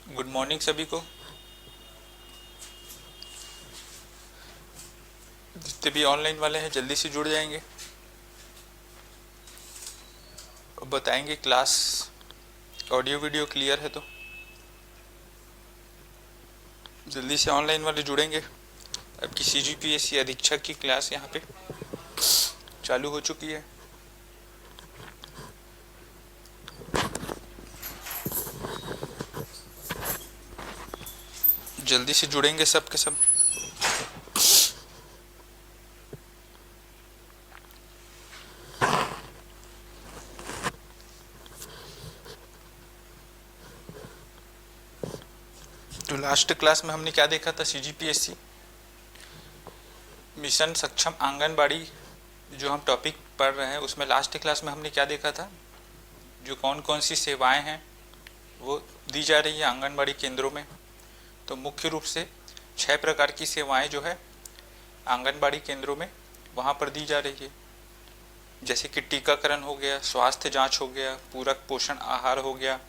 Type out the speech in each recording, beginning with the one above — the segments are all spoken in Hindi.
गुड मॉर्निंग सभी को। जितने भी ऑनलाइन वाले हैं जल्दी से जुड़ जाएंगे और बताएंगे क्लास ऑडियो वीडियो क्लियर है तो जल्दी से ऑनलाइन वाले जुड़ेंगे। आपकी CGPSC अधीक्षक की क्लास यहाँ पे चालू हो चुकी है। जल्दी से जुड़ेंगे सब के सब। तो लास्ट क्लास में हमने क्या देखा था? CGPSC मिशन सक्षम आंगनबाड़ी जो हम टॉपिक पढ़ रहे हैं उसमें लास्ट क्लास में हमने क्या देखा था? जो कौन कौन सी सेवाएं हैं वो दी जा रही है आंगनबाड़ी केंद्रों में। तो मुख्य रूप से 6 प्रकार की सेवाएं जो है आंगनबाड़ी केंद्रों में वहाँ पर दी जा रही है। जैसे कि टीकाकरण हो गया, स्वास्थ्य जांच हो गया, पूरक पोषण आहार हो गया।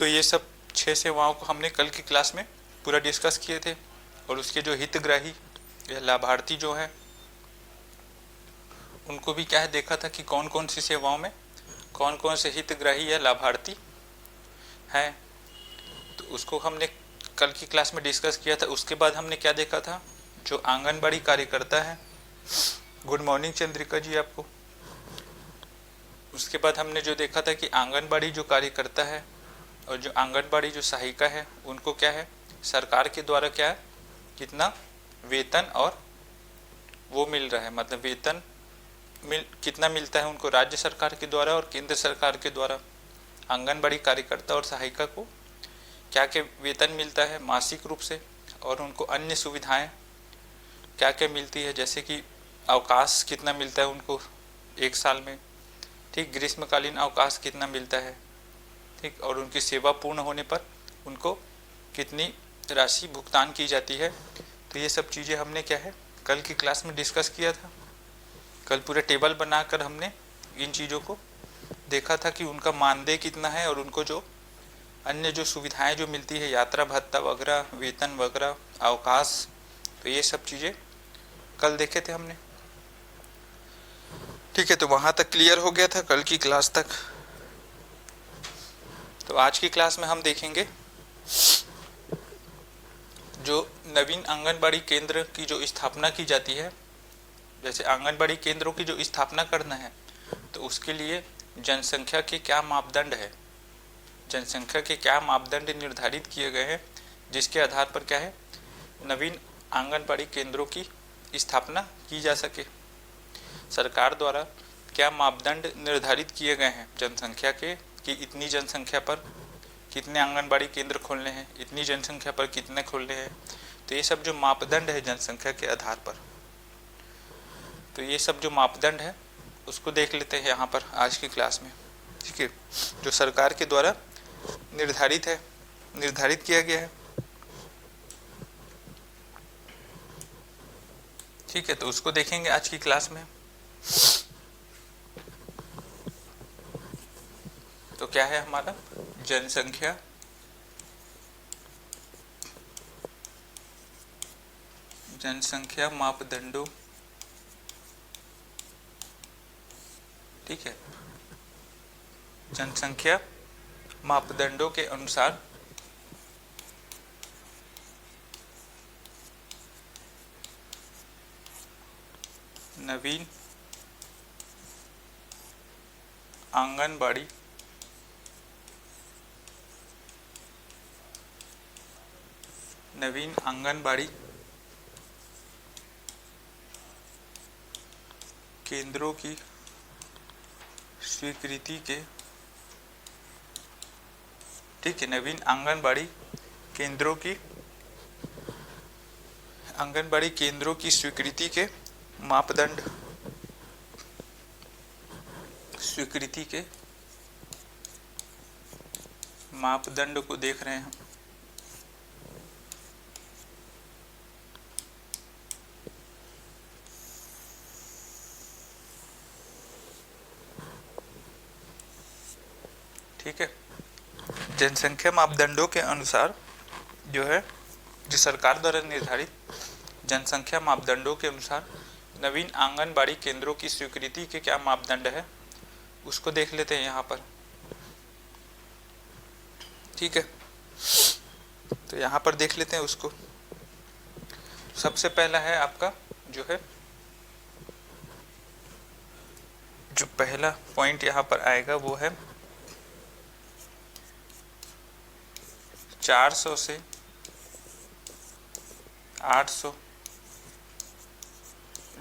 तो ये सब 6 सेवाओं को हमने कल की क्लास में पूरा डिस्कस किए थे और उसके जो हितग्राही या लाभार्थी जो है उनको भी क्या है देखा था कि कौन कौन सी सेवाओं में कौन कौन से हितग्राही या लाभार्थी हैं। तो उसको हमने कल की क्लास में डिस्कस किया था। उसके बाद हमने क्या देखा था? जो आंगनबाड़ी कार्यकर्ता है, गुड मॉर्निंग चंद्रिका जी आपको। उसके बाद हमने जो देखा था कि आंगनबाड़ी जो कार्यकर्ता है और जो आंगनबाड़ी जो सहायिका है उनको क्या है सरकार के द्वारा क्या है कितना वेतन और वो मिल रहा है, मतलब वेतन कितना मिलता है उनको राज्य सरकार के द्वारा और केंद्र सरकार के द्वारा। आंगनबाड़ी कार्यकर्ता और सहायिका को क्या क्या वेतन मिलता है मासिक रूप से और उनको अन्य सुविधाएं क्या क्या मिलती है, जैसे कि अवकाश कितना मिलता है उनको एक साल में, ठीक, ग्रीष्मकालीन अवकाश कितना मिलता है, ठीक, और उनकी सेवा पूर्ण होने पर उनको कितनी राशि भुगतान की जाती है। तो ये सब चीज़ें हमने क्या है कल की क्लास में डिस्कस किया था। कल पूरे टेबल बनाकर हमने इन चीज़ों को देखा था कि उनका मानदेय कितना है और उनको जो अन्य जो सुविधाएं जो मिलती है, यात्रा भत्ता वगैरह, वेतन वगैरह, अवकाश, तो ये सब चीज़ें कल देखे थे हमने। ठीक है, तो वहाँ तक क्लियर हो गया था कल की क्लास तक। तो आज की क्लास में हम देखेंगे जो नवीन आंगनबाड़ी केंद्र की जो स्थापना की जाती है। जैसे आंगनबाड़ी केंद्रों की जो स्थापना करना है तो उसके लिए जनसंख्या के क्या मापदंड है, जनसंख्या के क्या मापदंड निर्धारित किए गए हैं जिसके आधार पर क्या है नवीन आंगनबाड़ी केंद्रों की स्थापना की जा सके। सरकार द्वारा क्या मापदंड निर्धारित किए गए हैं जनसंख्या के कि इतनी जनसंख्या पर कितने आंगनबाड़ी केंद्र खोलने हैं, इतनी जनसंख्या पर कितने खोलने हैं। तो ये सब जो मापदंड है जनसंख्या के आधार पर, तो ये सब जो मापदंड है उसको देख लेते हैं यहाँ पर आज की क्लास में। ठीक है, जो सरकार के द्वारा निर्धारित किया गया है। ठीक है, तो उसको देखेंगे आज की क्लास में। तो क्या है हमारा जनसंख्या मापदंडों। ठीक है, जनसंख्या मापदंडों के अनुसार नवीन आंगनबाड़ी केंद्रों की स्वीकृति के, ठीक है, नवीन आंगनबाड़ी केंद्रों की स्वीकृति के मापदंड, स्वीकृति के मापदंड को देख रहे हैं हम। ठीक है, जनसंख्या मापदंडों के अनुसार जो है, जो सरकार द्वारा निर्धारित जनसंख्या मापदंडों के अनुसार नवीन आंगनबाड़ी केंद्रों की स्वीकृति के क्या मापदंड है, उसको देख लेते हैं यहाँ पर। ठीक है, तो यहाँ पर देख लेते हैं उसको। सबसे पहला है आपका जो है, जो पहला पॉइंट यहाँ पर आएगा वो है 400 से 800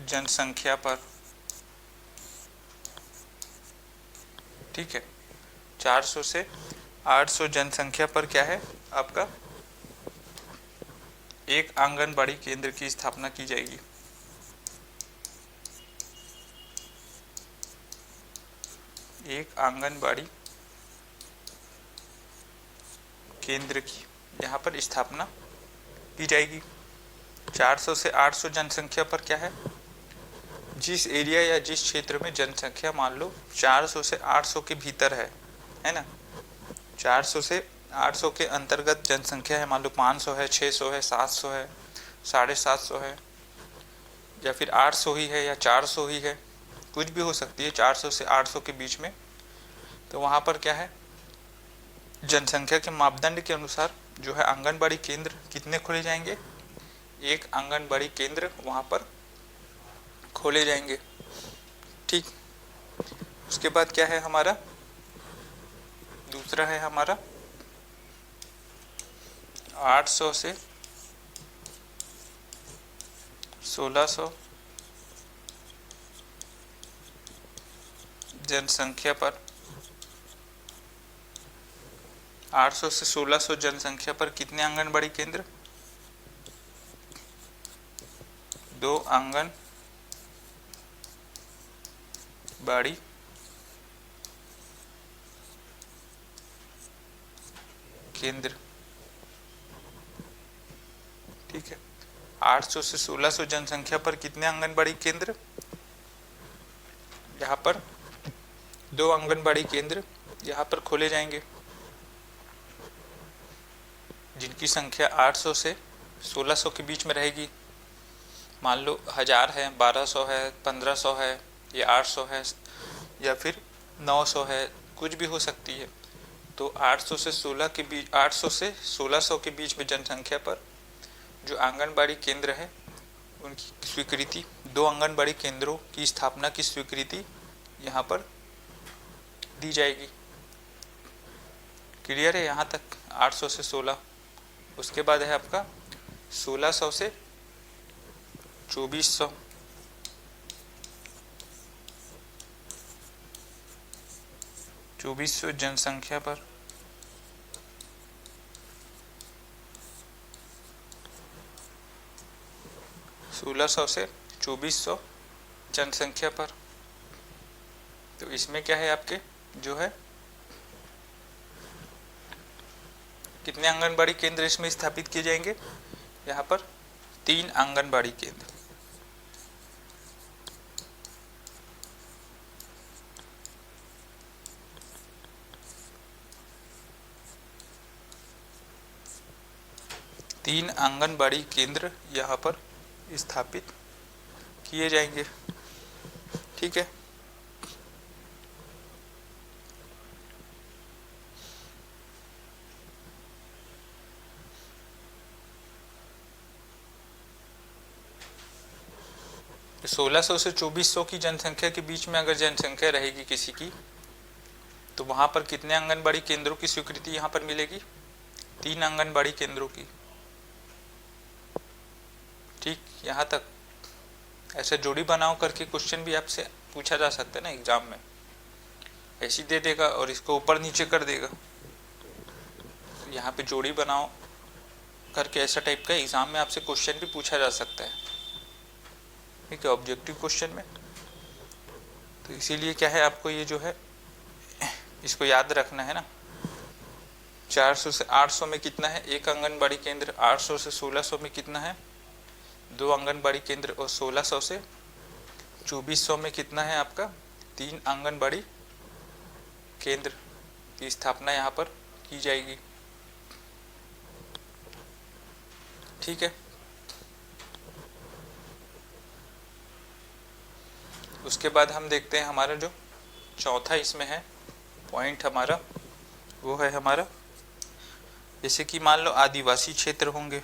जनसंख्या पर। ठीक है, 400 से 800 जनसंख्या पर क्या है आपका, एक आंगनबाड़ी केंद्र की स्थापना की जाएगी। एक आंगनबाड़ी केंद्र की यहाँ पर स्थापना की जाएगी। 400 से 800 जनसंख्या पर क्या है, जिस एरिया या जिस क्षेत्र में जनसंख्या मान लो 400 से 800 के भीतर है ना, 400 से 800 के अंतर्गत जनसंख्या है, मान लो 500 है, 600 है, 700 है, 750 है, या फिर 800 ही है या 400 ही है, कुछ भी हो सकती है 400 से 800 के बीच में। तो वहाँ पर क्या है, जनसंख्या के मापदंड के अनुसार जो है आंगनबाड़ी केंद्र कितने खोले जाएंगे, एक आंगनबाड़ी केंद्र वहाँ पर खोले जाएंगे। ठीक, उसके बाद क्या है हमारा, दूसरा है हमारा 800 से 1600 जनसंख्या पर। 800 से 1600 जनसंख्या पर कितने आंगनबाड़ी केंद्र, 2 आंगनबाड़ी केंद्र। ठीक है, 800 से 1600 जनसंख्या पर कितने आंगनबाड़ी केंद्र, यहाँ पर 2 आंगनबाड़ी केंद्र यहाँ पर खोले जाएंगे, जिनकी संख्या 800 से 1600 के बीच में रहेगी। मान लो 1000 है, 1200 है, 1500 है, या 800 है, या फिर 900 है, कुछ भी हो सकती है। तो 800 से 1600 के बीच में जनसंख्या पर जो आंगनबाड़ी केंद्र है उनकी स्वीकृति, 2 आंगनबाड़ी केंद्रों की स्थापना की स्वीकृति यहाँ पर दी जाएगी। क्लियर है यहाँ तक, 800 से 16। उसके बाद है आपका 1600 से 2400। 2400 जनसंख्या पर 1600 से 2400 जनसंख्या पर। तो इसमें क्या है आपके जो है, कितने आंगनबाड़ी केंद्र इसमें स्थापित किए जाएंगे, यहाँ पर 3 आंगनबाड़ी केंद्र। तीन आंगनबाड़ी केंद्र यहाँ पर स्थापित किए जाएंगे। ठीक है, तो 1600 से 2400 की जनसंख्या के बीच में अगर जनसंख्या रहेगी किसी की, तो वहाँ पर कितने आंगनबाड़ी केंद्रों की स्वीकृति यहाँ पर मिलेगी, 3 आंगनबाड़ी केंद्रों की। ठीक, यहाँ तक। ऐसे जोड़ी बनाओ करके क्वेश्चन भी आपसे पूछा जा सकता है ना एग्जाम में, ऐसी दे देगा और इसको ऊपर नीचे कर देगा। यहाँ पे जोड़ी बनाओ करके ऐसा टाइप का एग्जाम में आपसे क्वेश्चन भी पूछा जा सकता है। ठीक है, ऑब्जेक्टिव क्वेश्चन में। तो इसीलिए क्या है, आपको ये जो है इसको याद रखना है ना। 400 से 800 में कितना है, एक आंगनबाड़ी केंद्र। 800 से 1600 में कितना है, 2 आंगनबाड़ी केंद्र। और 1600 से 2400 में कितना है आपका, 3 आंगनबाड़ी केंद्र की स्थापना यहाँ पर की जाएगी। ठीक है, उसके बाद हम देखते हैं हमारा जो चौथा इसमें है पॉइंट हमारा, वो है हमारा जैसे कि मान लो आदिवासी क्षेत्र होंगे,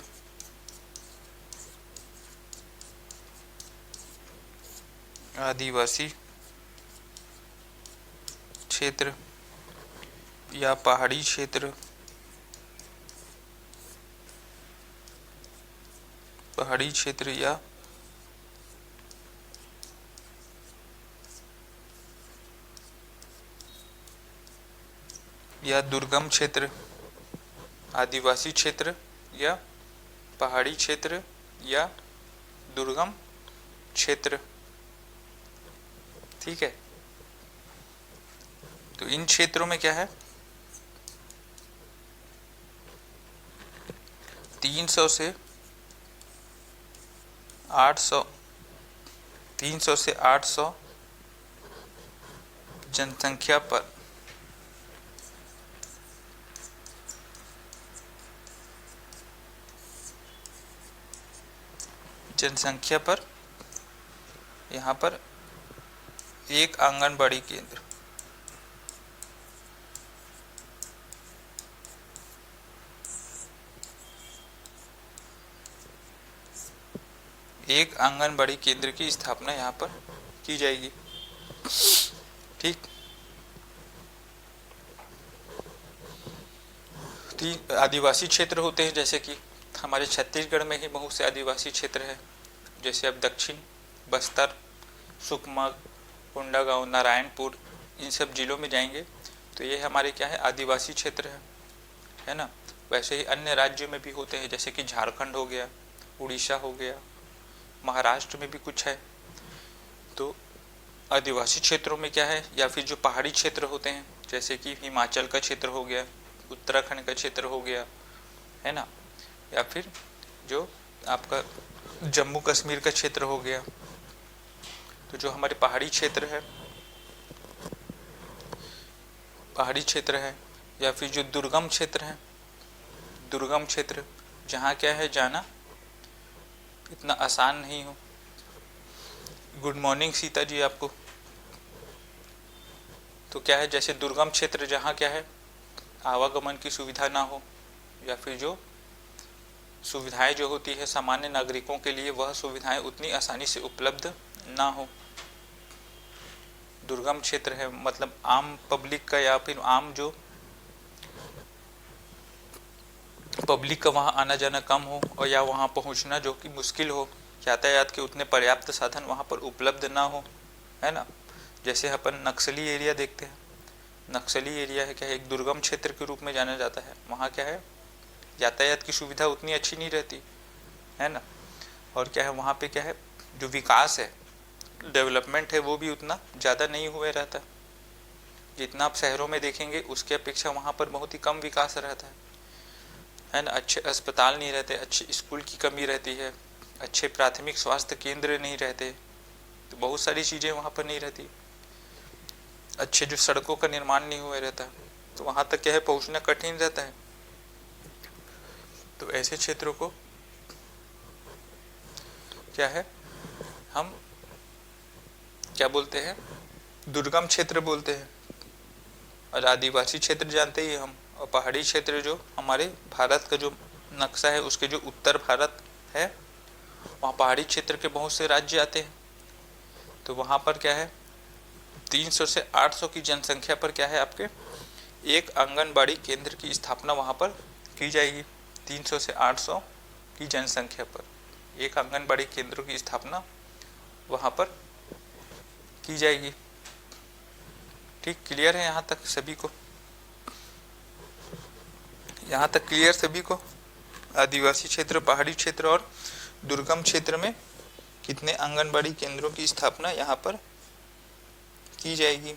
आदिवासी क्षेत्र या पहाड़ी क्षेत्र, पहाड़ी क्षेत्र या दुर्गम क्षेत्र, आदिवासी क्षेत्र या पहाड़ी क्षेत्र या दुर्गम क्षेत्र। ठीक है, तो इन क्षेत्रों में क्या है 300 से 800 जनसंख्या पर यहाँ पर एक आंगनबाड़ी केंद्र, एक आंगनबाड़ी केंद्र की स्थापना यहाँ पर की जाएगी। ठीक, आदिवासी क्षेत्र होते हैं जैसे कि हमारे छत्तीसगढ़ में ही बहुत से आदिवासी क्षेत्र हैं, जैसे अब दक्षिण बस्तर, सुकमा, कोंडागांव, नारायणपुर, इन सब जिलों में जाएंगे तो ये हमारे क्या है आदिवासी क्षेत्र है ना। वैसे ही अन्य राज्यों में भी होते हैं जैसे कि झारखंड हो गया, उड़ीसा हो गया, महाराष्ट्र में भी कुछ है। तो आदिवासी क्षेत्रों में क्या है, या फिर जो पहाड़ी क्षेत्र होते हैं जैसे कि हिमाचल का क्षेत्र हो गया, उत्तराखंड का क्षेत्र हो गया, है ना, या फिर जो आपका जम्मू कश्मीर का क्षेत्र हो गया। तो जो हमारे पहाड़ी क्षेत्र है, या फिर जो दुर्गम क्षेत्र है, दुर्गम क्षेत्र जहाँ क्या है जाना इतना आसान नहीं हो। गुड मॉर्निंग सीता जी आपको। तो क्या है जैसे दुर्गम क्षेत्र जहाँ क्या है आवागमन की सुविधा ना हो, या फिर जो सुविधाएं जो होती है सामान्य नागरिकों के लिए वह सुविधाएं उतनी आसानी से उपलब्ध ना हो। दुर्गम क्षेत्र है मतलब आम पब्लिक का या फिर आम जो पब्लिक का वहाँ आना जाना कम हो, और या वहाँ पहुँचना जो कि मुश्किल हो, यातायात के उतने पर्याप्त साधन वहाँ पर उपलब्ध ना हो, है ना। जैसे अपन नक्सली एरिया देखते हैं, नक्सली एरिया है क्या है एक दुर्गम क्षेत्र के रूप में जाना जाता है। वहाँ क्या है यातायात की सुविधा उतनी अच्छी नहीं रहती, है ना, और क्या है वहाँ पे क्या है जो विकास है, डेवलपमेंट है, वो भी उतना ज़्यादा नहीं हुए रहता। जितना आप शहरों में देखेंगे उसके अपेक्षा वहाँ पर बहुत ही कम विकास रहता है ना। अच्छे अस्पताल नहीं रहते, अच्छे स्कूल की कमी रहती है, अच्छे प्राथमिक स्वास्थ्य केंद्र नहीं रहते, तो बहुत सारी चीज़ें वहाँ पर नहीं रहती। अच्छे जो सड़कों का निर्माण नहीं हुआ रहता, तो वहाँ तक क्या है पहुँचना कठिन रहता है। तो ऐसे क्षेत्रों को क्या है हम क्या बोलते हैं दुर्गम क्षेत्र बोलते हैं। और आदिवासी क्षेत्र जानते ही हम, और पहाड़ी क्षेत्र जो हमारे भारत का जो नक्शा है उसके जो उत्तर भारत है वहाँ पहाड़ी क्षेत्र के बहुत से राज्य आते हैं। तो वहाँ पर क्या है 300 से 800 की जनसंख्या पर क्या है आपके एक आंगनबाड़ी केंद्र की स्थापना वहाँ पर की जाएगी। 300 से 800 की जनसंख्या पर एक आंगनबाड़ी केंद्रों की स्थापना वहाँ पर की जाएगी। ठीक, क्लियर है यहाँ तक सभी को? यहाँ तक क्लियर सभी को? आदिवासी क्षेत्र, पहाड़ी क्षेत्र और दुर्गम क्षेत्र में कितने आंगनबाड़ी केंद्रों की स्थापना यहाँ पर की जाएगी।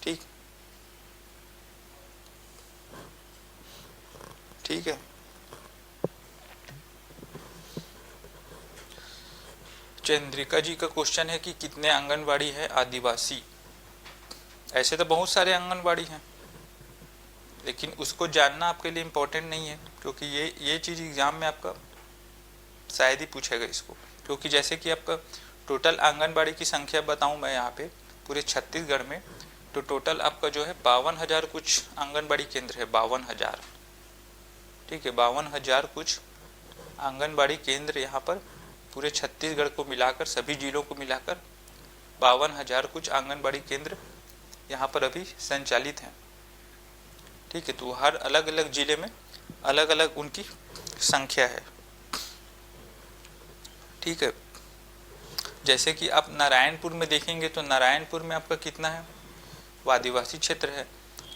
ठीक, ठीक है। चंद्रिका जी का क्वेश्चन है कि कितने आंगनबाड़ी है आदिवासी ऐसे तो बहुत सारे आंगनबाड़ी हैं, लेकिन उसको जानना आपके लिए इम्पोर्टेंट नहीं है, क्योंकि ये चीज़ एग्ज़ाम में आपका शायद ही पूछेगा इसको। क्योंकि जैसे कि आपका टोटल आंगनबाड़ी की संख्या बताऊं मैं यहाँ पे पूरे छत्तीसगढ़ में, तो टोटल आपका जो है 52,000 कुछ आंगनबाड़ी केंद्र है, 52,000। ठीक है, 52,000 कुछ आंगनबाड़ी केंद्र यहाँ पर पूरे छत्तीसगढ़ को मिलाकर, सभी जिलों को मिलाकर 52,000 कुछ आंगनबाड़ी केंद्र यहाँ पर अभी संचालित हैं। ठीक है, तो हर अलग अलग जिले में अलग अलग उनकी संख्या है। ठीक है, जैसे कि आप नारायणपुर में देखेंगे तो नारायणपुर में आपका कितना है, वो आदिवासी क्षेत्र है,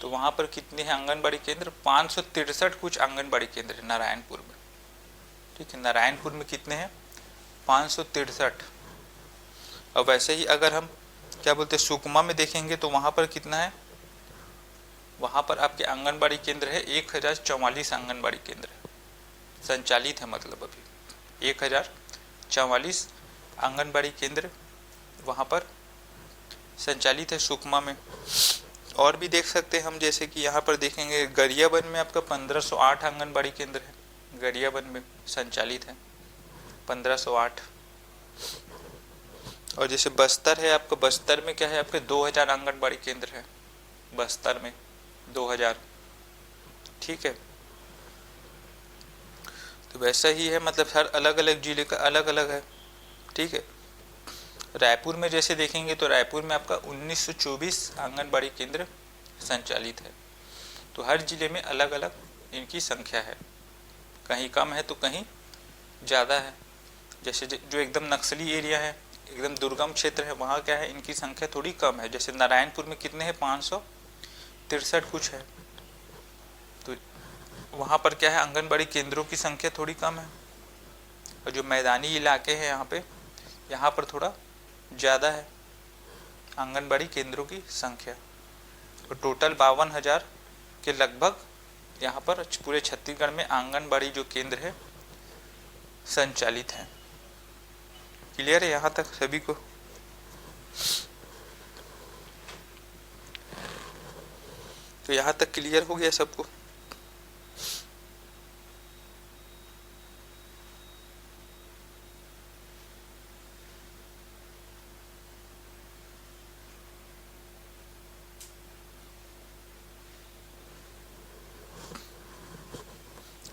तो वहाँ पर कितने हैं आंगनबाड़ी केंद्र, 563 कुछ आंगनबाड़ी केंद्र है नारायणपुर में। ठीक है, नारायणपुर में कितने हैं, 563। और वैसे ही अगर हम क्या बोलते हैं सुकमा में देखेंगे तो वहाँ पर कितना है, वहाँ पर आपके आंगनबाड़ी केंद्र है 1044 आंगनबाड़ी केंद्र संचालित है, मतलब अभी 1044 आंगनबाड़ी केंद्र वहाँ पर संचालित है सुकमा में। और भी देख सकते हैं हम, जैसे कि यहाँ पर देखेंगे गरियाबंद में आपका 1508 आंगनबाड़ी केंद्र है, गरियाबंद में संचालित है 1508। और जैसे बस्तर है आपका, बस्तर में क्या है आपके 2000 आंगनबाड़ी केंद्र है, बस्तर में 2000। ठीक है, तो वैसा ही है, मतलब हर अलग अलग जिले का अलग अलग है। ठीक है, रायपुर में जैसे देखेंगे तो रायपुर में आपका 1924 आंगनबाड़ी केंद्र संचालित है। तो हर जिले में अलग अलग इनकी संख्या है, कहीं कम है तो कहीं ज़्यादा है। जैसे जो एकदम नक्सली एरिया है, एकदम दुर्गम क्षेत्र है, वहाँ क्या है इनकी संख्या थोड़ी कम है। जैसे नारायणपुर में कितने हैं, 563 कुछ है, तो वहाँ पर क्या है आंगनबाड़ी केंद्रों की संख्या थोड़ी कम है। और जो मैदानी इलाके हैं यहाँ पर थोड़ा ज़्यादा है आंगनबाड़ी केंद्रों की संख्या। तो टोटल 52,000 के लगभग यहाँ पर पूरे छत्तीसगढ़ में आंगनबाड़ी जो केंद्र है संचालित हैं। क्लियर है यहाँ तक सभी को? तो यहाँ तक क्लियर हो गया सबको?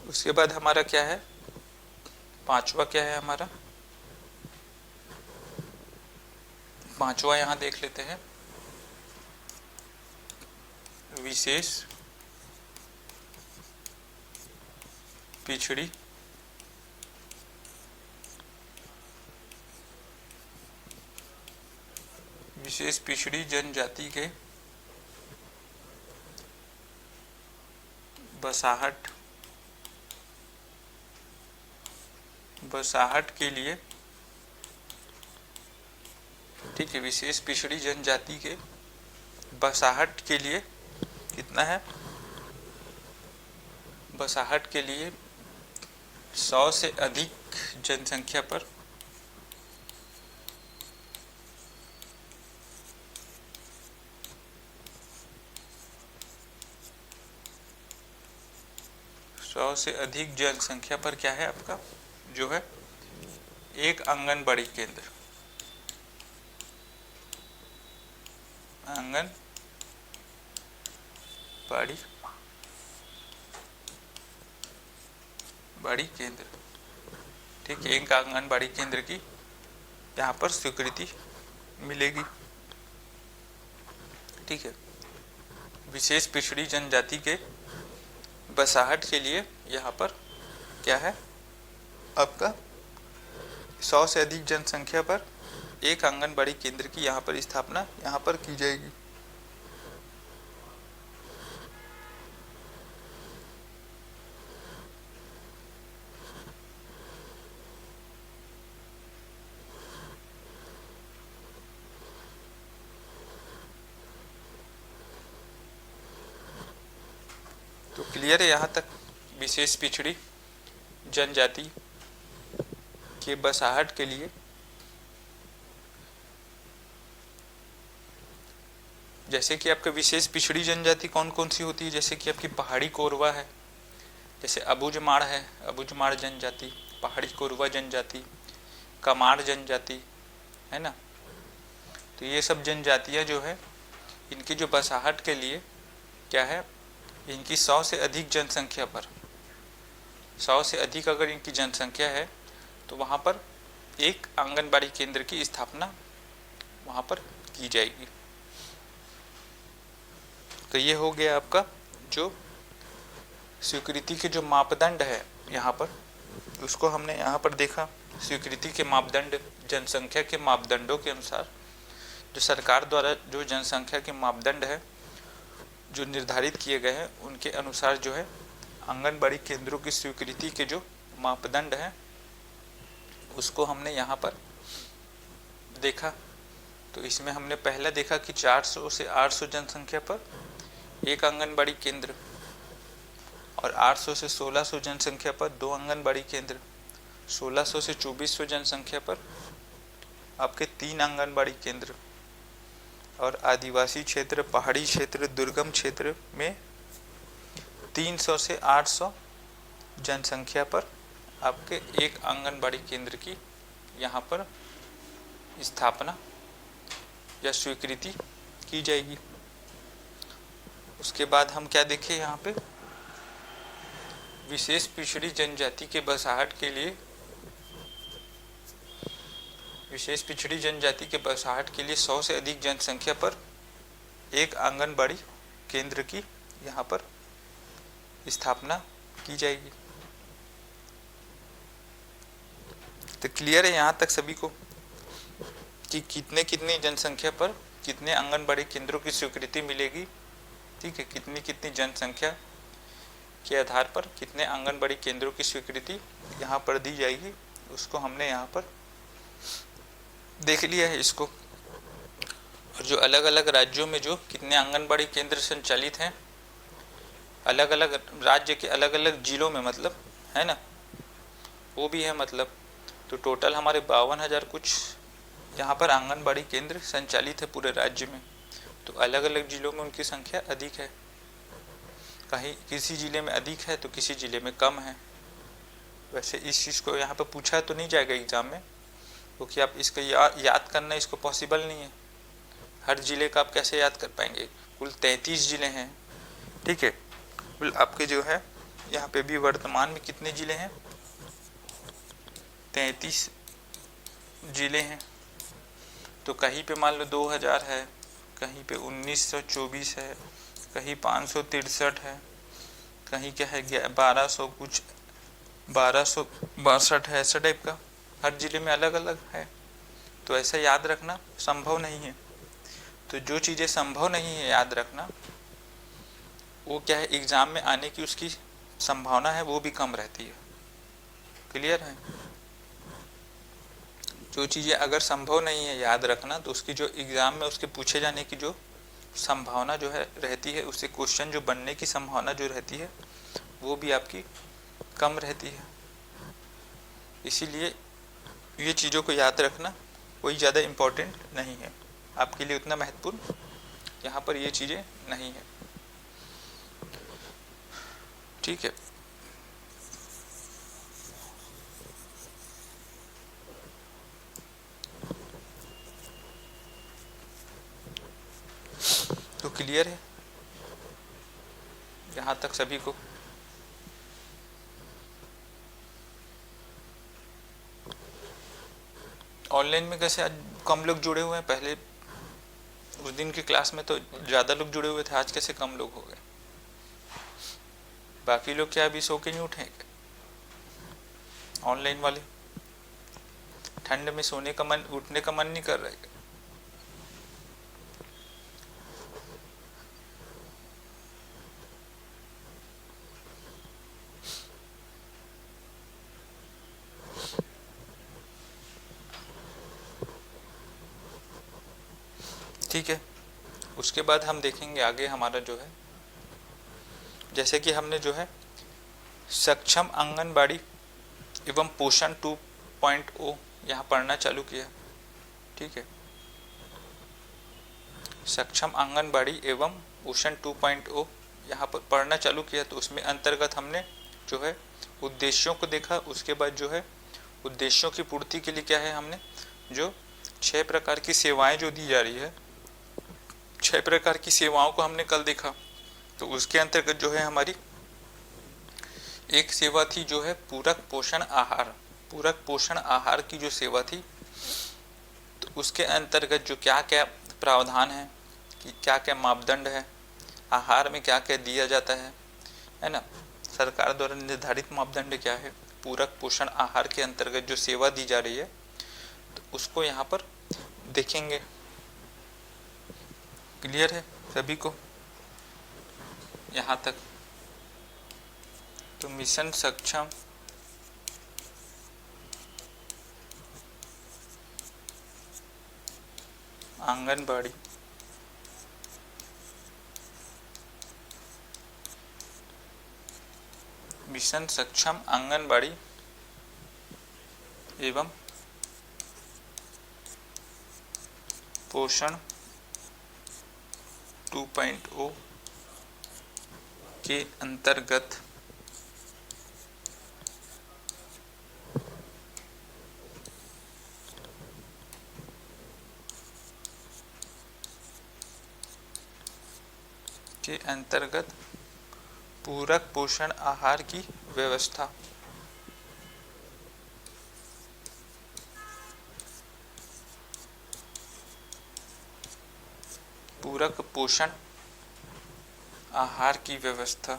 उसके बाद हमारा क्या है, पांचवा क्या है हमारा, पांचवा यहाँ देख लेते हैं, विशेष पिछड़ी जनजाति के बसाहट के लिए। ठीक है, विशेष पिछड़ी जनजाति के बसाहट के लिए कितना है, बसाहट के लिए 100 से अधिक जनसंख्या पर क्या है आपका जो है एक आंगनबाड़ी केंद्र, आंगनबाड़ी केंद्र। ठीक है, एक आंगनबाड़ी केंद्र की यहाँ पर स्वीकृति मिलेगी। ठीक है, विशेष पिछड़ी जनजाति के बसाहट के लिए यहाँ पर क्या है आपका 100 से अधिक जनसंख्या पर एक आंगनबाड़ी केंद्र की यहाँ पर स्थापना यहाँ पर की जाएगी। तो क्लियर है यहाँ तक, विशेष पिछड़ी जनजाति के बसाहट के लिए जैसे कि आपका विशेष पिछड़ी जनजाति कौन कौन सी होती है, जैसे कि आपकी पहाड़ी कोरवा है, जैसे अबुझमाड़ है, अबुझमाड़ जनजाति, पहाड़ी कोरवा जनजाति, कमार जनजाति, है ना। तो ये सब जनजातियाँ जो है, इनकी जो बसाहट के लिए क्या है, इनकी 100 से अधिक जनसंख्या पर, 100 से अधिक अगर इनकी जनसंख्या है तो वहाँ पर एक आंगनबाड़ी केंद्र की स्थापना वहाँ पर की जाएगी। तो ये हो गया आपका जो स्वीकृति के जो मापदंड है यहाँ पर, उसको हमने यहाँ पर देखा। स्वीकृति के मापदंड जनसंख्या के मापदंडों के अनुसार, जो सरकार द्वारा जो जनसंख्या के मापदंड है जो निर्धारित किए गए हैं, उनके अनुसार जो है आंगनबाड़ी केंद्रों की स्वीकृति के जो मापदंड हैं उसको हमने यहाँ पर देखा। तो इसमें हमने पहला देखा कि 400 से 800 जनसंख्या पर एक आंगनबाड़ी केंद्र, और 800 से 1600 जनसंख्या पर 2 आंगनबाड़ी केंद्र, 1600 से 2400 जनसंख्या पर आपके 3 आंगनबाड़ी केंद्र, और आदिवासी क्षेत्र, पहाड़ी क्षेत्र, दुर्गम क्षेत्र में 300 से 800 जनसंख्या पर आपके एक आंगनबाड़ी केंद्र की यहाँ पर स्थापना या स्वीकृति की जाएगी। उसके बाद हम क्या देखें यहाँ पे, विशेष पिछड़ी जनजाति के बसाहट के लिए, विशेष पिछड़ी जनजाति के बसाहट के लिए 100 से अधिक जनसंख्या पर एक आंगनबाड़ी केंद्र की यहाँ पर स्थापना की जाएगी। तो क्लियर है यहाँ तक सभी को कि कितने कितनी जनसंख्या पर कितने आंगनबाड़ी केंद्रों की स्वीकृति मिलेगी। ठीक है, कितनी कितनी जनसंख्या के आधार पर कितने आंगनबाड़ी केंद्रों की स्वीकृति यहाँ पर दी जाएगी, उसको हमने यहाँ पर देख लिया है इसको। और जो अलग अलग राज्यों में जो कितने आंगनबाड़ी केंद्र संचालित हैं, अलग अलग राज्य के अलग अलग जिलों में, मतलब है ना, वो भी है मतलब। तो टोटल हमारे 52,000 कुछ यहाँ पर आंगनबाड़ी केंद्र संचालित है पूरे राज्य में। तो अलग अलग जिलों में उनकी संख्या अधिक है, कहीं किसी ज़िले में अधिक है तो किसी ज़िले में कम है। वैसे इस चीज़ को यहाँ पर पूछा तो नहीं जाएगा एग्ज़ाम में, क्योंकि आप इसको याद करना इसको पॉसिबल नहीं है। हर ज़िले का आप कैसे याद कर पाएंगे, कुल 33 ज़िले हैं। ठीक है, कुल आपके जो है यहाँ पे भी वर्तमान में कितने ज़िले हैं, 33 ज़िले हैं। तो कहीं पे मान लो 2000 है, कहीं पे 1924 है, कहीं 563 है, कहीं क्या है 1200 कुछ 1262 है, ऐसा टाइप का हर ज़िले में अलग अलग है। तो ऐसा याद रखना संभव नहीं है। तो जो चीज़ें संभव नहीं है याद रखना, वो क्या है एग्ज़ाम में आने की उसकी संभावना है वो भी कम रहती है। क्लियर है? जो चीज़ें अगर संभव नहीं है याद रखना, तो उसकी जो एग्ज़ाम में उसके पूछे जाने की जो संभावना जो है रहती है, उससे क्वेश्चन जो बनने की संभावना जो रहती है वो भी आपकी कम रहती है। इसीलिए ये चीज़ों को याद रखना कोई ज़्यादा इम्पोर्टेंट नहीं है, आपके लिए उतना महत्वपूर्ण यहाँ पर ये चीज़ें नहीं है। ठीक है, तो क्लियर है यहाँ तक सभी को? ऑनलाइन में कैसे आज कम लोग जुड़े हुए हैं, पहले उस दिन की क्लास में तो ज़्यादा लोग जुड़े हुए थे, आज कैसे कम लोग हो गए? बाकी लोग क्या अभी सो के नहीं उठे? ऑनलाइन वाले ठंड में सोने का मन, उठने का मन नहीं कर रहे? ठीक है, उसके बाद हम देखेंगे आगे हमारा जो है, जैसे कि हमने जो है सक्षम आंगनबाड़ी एवं पोषण 2.0 यहाँ पढ़ना चालू किया। ठीक है, सक्षम आंगनबाड़ी एवं पोषण 2.0 यहाँ पर पढ़ना चालू किया, तो उसमें अंतर्गत हमने जो है उद्देश्यों को देखा। उसके बाद जो है उद्देश्यों की पूर्ति के लिए क्या है, हमने जो 6 प्रकार की सेवाएं जो दी जा रही है, 6 प्रकार की सेवाओं को हमने कल देखा। तो उसके अंतर्गत जो है हमारी एक सेवा थी जो है पूरक पोषण आहार। पूरक पोषण आहार की जो सेवा थी, तो उसके अंतर्गत जो क्या क्या प्रावधान है, कि क्या क्या मापदंड है, आहार में क्या क्या दिया जाता है ना, सरकार द्वारा निर्धारित मापदंड क्या है, पूरक पोषण आहार के अंतर्गत जो सेवा दी जा रही है, तो उसको यहाँ पर देखेंगे। क्लियर है सभी को यहाँ तक? तो मिशन सक्षम आंगनबाड़ी मिशन सक्षम आंगनबाड़ी एवं पोषण 2.0 के अंतर्गत पूरक पोषण आहार की व्यवस्था। पूरक पोषण आहार की व्यवस्था।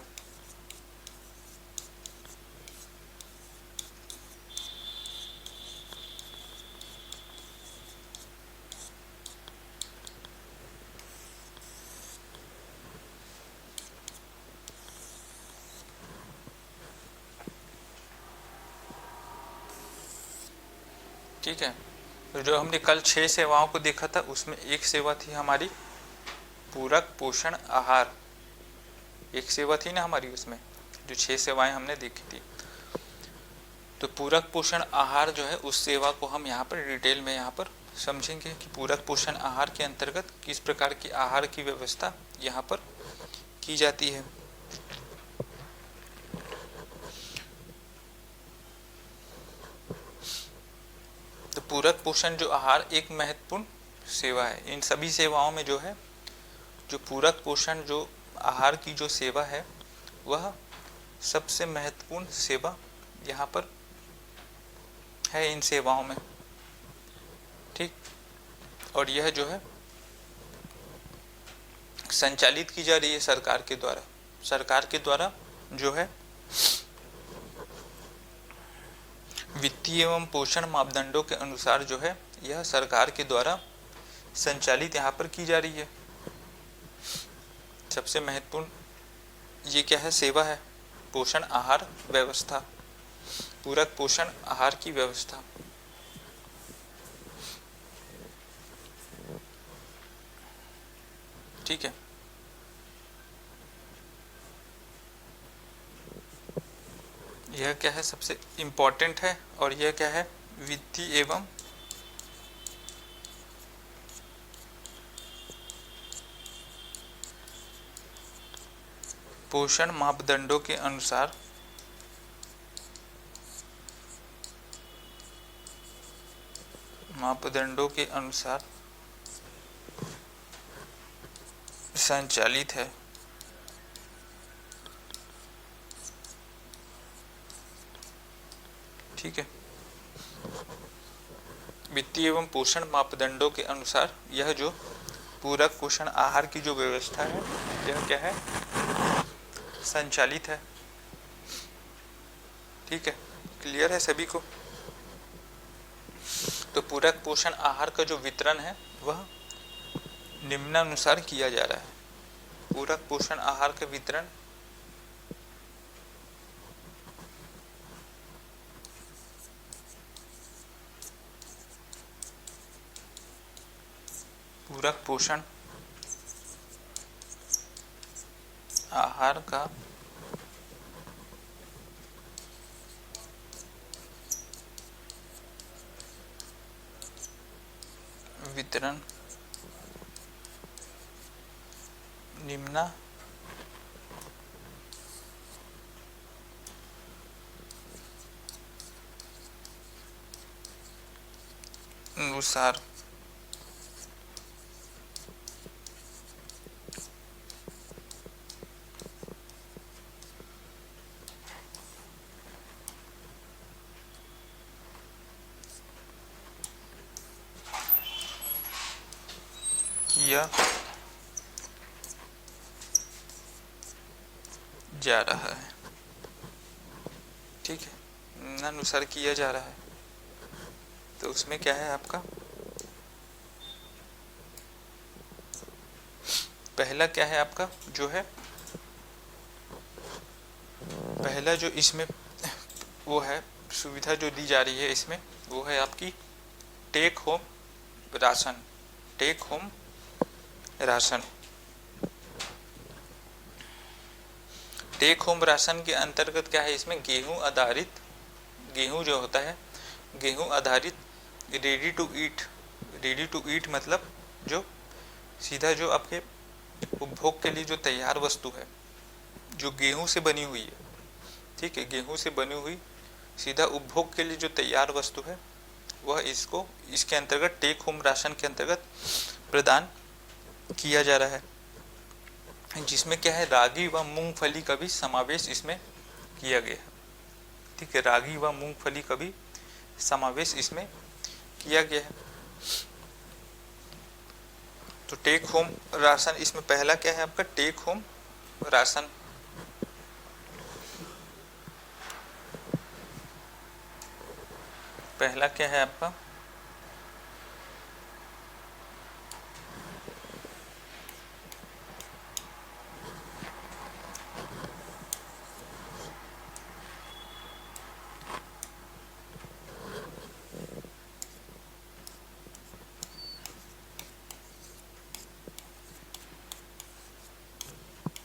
ठीक है, तो जो हमने कल 6 सेवाओं को देखा था, उसमें एक सेवा थी हमारी पूरक पोषण आहार। एक सेवा थी ना हमारी, उसमें जो 6 सेवाएं हमने देखी थी। तो पूरक पोषण आहार जो है, उस सेवा को हम यहाँ पर डिटेल में यहाँ पर समझेंगे कि पूरक पोषण आहार के अंतर्गत किस प्रकार की आहार की व्यवस्था यहाँ पर की जाती है। तो पूरक पोषण जो आहार एक महत्वपूर्ण सेवा है। इन सभी सेवाओं में जो है, जो पूरक पोषण जो आहार की जो सेवा है, वह सबसे महत्वपूर्ण सेवा यहाँ पर है इन सेवाओं में। ठीक, और यह जो है संचालित की जा रही है सरकार के द्वारा। सरकार के द्वारा जो है वित्तीय एवं पोषण मापदंडों के अनुसार जो है, यह सरकार के द्वारा संचालित यहाँ पर की जा रही है। सबसे महत्वपूर्ण ये क्या है, सेवा है पोषण आहार व्यवस्था, पूरक पोषण आहार की व्यवस्था। ठीक है, यह क्या है, सबसे इम्पोर्टेंट है। और यह क्या है, वित्तीय एवं पोषण मापदंडों के अनुसार संचालित है। ठीक है, वित्तीय एवं पोषण मापदंडों के अनुसार यह जो पूरक पोषण आहार की जो व्यवस्था है, यह क्या है, संचालित है। ठीक है, क्लियर है सभी को? तो पूरक पोषण आहार का जो वितरण है, वह निम्नानुसार किया जा रहा है। पूरक पोषण आहार का वितरण पूरक पोषण आहार का वितरण निम्ना अनुसार किया जा रहा है। ठीक है, निम्नानुसार किया जा रहा है, तो उसमें क्या है आपका पहला क्या है आपका जो है पहला जो इसमें वो है सुविधा जो दी जा रही है इसमें, वो है आपकी take home ration. Take home ration, take home ration के अंतर्गत क्या है इसमें गेहूं आधारित, गेहूं जो होता है गेहूं आधारित ready to eat. Ready to eat मतलब जो सीधा जो आपके उपभोग के लिए जो तैयार वस्तु है, जो गेहूं से बनी हुई है, ठीक है, गेहूं से बनी हुई सीधा उपभोग के लिए जो तैयार वस्तु है, वह इसको इसके अंतर्गत टेक होम राशन के अंतर्गत प्रदान किया जा रहा है, जिसमें क्या है रागी व मूंगफली का भी समावेश इसमें किया गया है। ठीक है, रागी व मूंगफली का भी समावेश इसमें किया गया है। तो टेक होम राशन इसमें पहला क्या है आपका टेक होम राशन। पहला क्या है आपका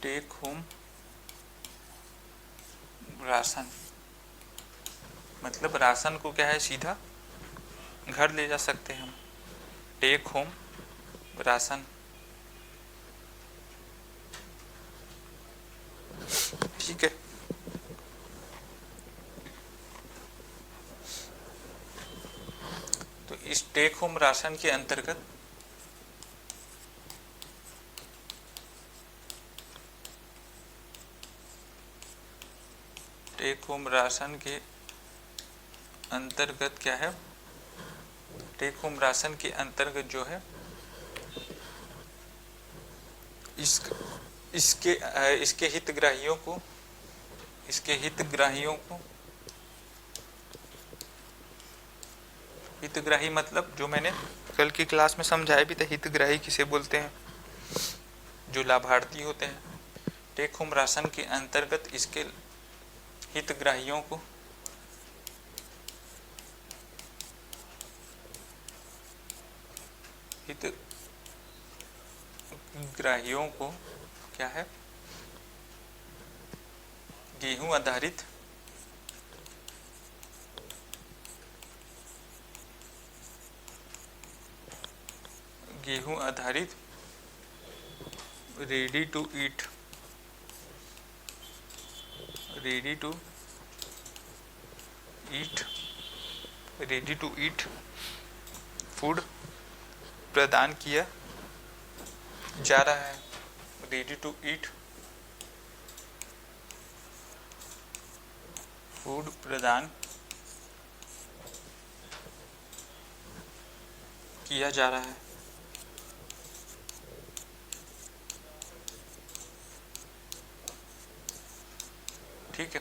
टेक होम राशन, मतलब राशन को क्या है सीधा घर ले जा सकते हैं हम। टेक होम राशन, ठीक है। तो इस टेक होम राशन के अंतर्गत टेक होम राशन के अंतर्गत क्या है टेक होम राशन के अंतर्गत जो है इसके हितग्राहियों को हितग्राही मतलब जो मैंने कल की क्लास में समझाया भी था, हितग्राही किसे बोलते हैं, जो लाभार्थी होते हैं। टेक होम राशन के अंतर्गत इसके हितग्राहियों को क्या है गेहूं आधारित रेडी टू ईट फूड प्रदान किया जा रहा है। रेडी टू ईट फूड प्रदान किया जा रहा है। ठीक है,